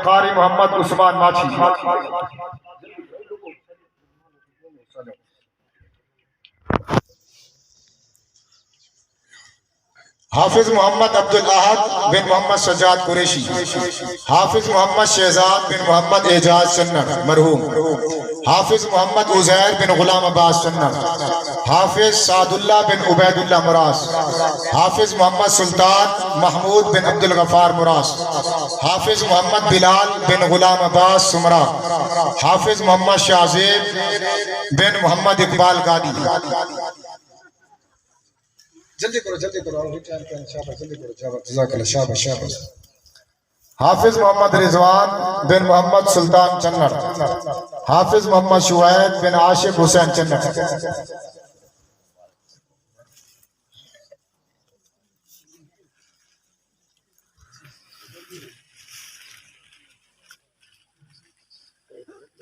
कारी मोहम्मद उस्मान माछी। हाफिज मोहम्मद अब्दुल अहद बिन मोहम्मद सज्जाद कुरैशी। हाफिज मोहम्मद शहजाद बिन मोहम्मद एजाज चन्नर मरहूम। हाफिज मोहम्मद उजैर बिन गुलाम अब्बास चन्नर। हाफिज सादुल्ला बिन उबैदुल्ला मुरास। हाफिज मोहम्मद सुल्तान महमूद बिन अब्दुल गफार मुरास। हाफिज मोहम्मद बिलाल बिन गुलाम अब्बास सुमरा। हाफिज मोहम्मद शाहजेब बिन मोहम्मद इकबाल गादी। जल्दी करो शाबाश, जल्दी करो जज़ाकल्लाह, शाबाश शाबाश। हाफिज मोहम्मद रिजवान बिन मोहम्मद सुल्तान चन्नर। हाफिज मोहम्मद शुएब बिन आशिक हुसैन चन्नर।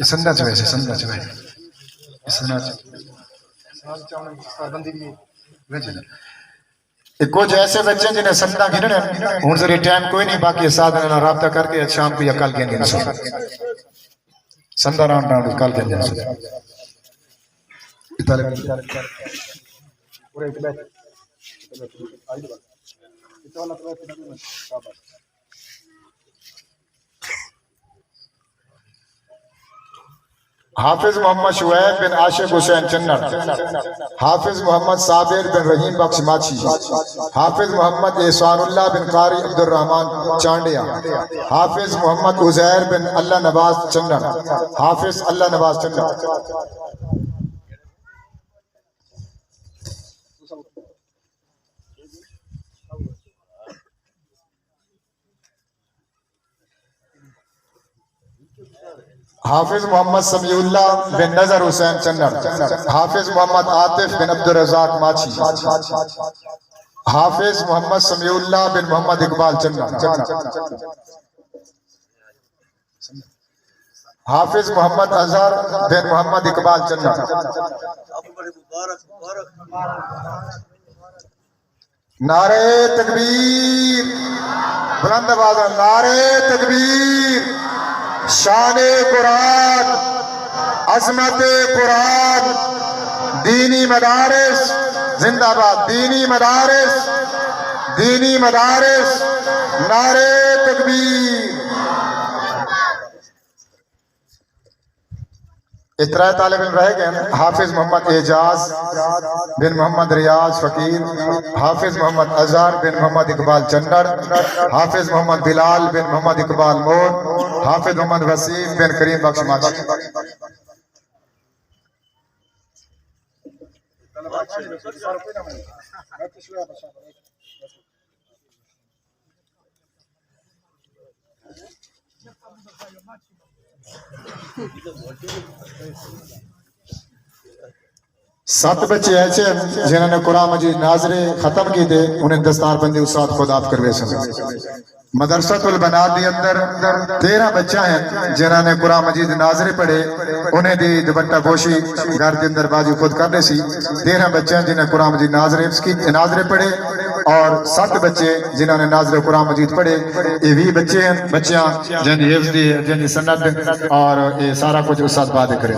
संदा कुछ ऐसे बच्चे जिन्हें संदा गिनने हूं जरिए टाइम कोई नहीं, बाकी साथ रब्ता करके शाम को या कल के संदा राउंड कल के हाफिज मोहम्मद शुएब बिन आशिक हुसैन चन्नर। हाफिज मोहम्मद साबिर बिन रहीम बख्श माछी। हाफिज मोहम्मद एहसानुल्लाह बिन कारी अब्दुल रहमान चांडिया। हाफिज मोहम्मद उजैर बिन अल्लाह नवाज चन्नर। हाफिज अल्लाह नवाज चन्नर। हाफिज मोहम्मद समीउल्लाह बिन नजर हुसैन चन्नर। हाफिज मोहम्मद आतिफ बिन अब्दुल रज़ाक माछी। हाफिज मोहम्मद समीउल्लाह बिन मोहम्मद इकबाल चन्नर। हाफिज मोहम्मद अजहर बिन मोहम्मद इकबाल चन्नर। नारे तकबीर, बुलंद आवाज़ में नारे तकबीर। शाने कुरान, अजमत कुरान, दीनी मदारिस जिंदाबाद, दीनी मदारिस, दीनी मदारिस, नारे तकबीर। इतरा तालिब इल्म रह गए। हाफिज मोहम्मद एजाज बिन मोहम्मद रियाज फकीर। हाफिज मोहम्मद अजहर बिन मोहम्मद इकबाल चन्नर। हाफिज मोहम्मद बिलाल बिन मोहम्मद इकबाल मोर। हाफिज मोहम्मद वसीम बिन करीम बख्श माछी। सात बच्चे ऐसे जिन्होंने कुरान मजीद नाजरे खत्म किए थे, उन्हें दस्तारबंदी उस्ताद खुद आप करवे सके। मदरसतुल बनात के अंदर 13 बच्चा हैं जिन्होंने कुरान मजीद नाजरे पढ़े, उन्हें दी दुपट्टा पोशी घर के अंदर बाजी खुद करने सी। 13 बच्चे हैं जिन्हें कुरान मजीद नाजरे पढ़े और 7 बच्चे जिन्होंने नाजरे कुरान मजीद पढ़े। ये 20 बच्चे हैं बच्चियां जिनकी हिफ्ज़ दी, जिनकी सनद और ये सारा कुछ उस्ताद बाद करे।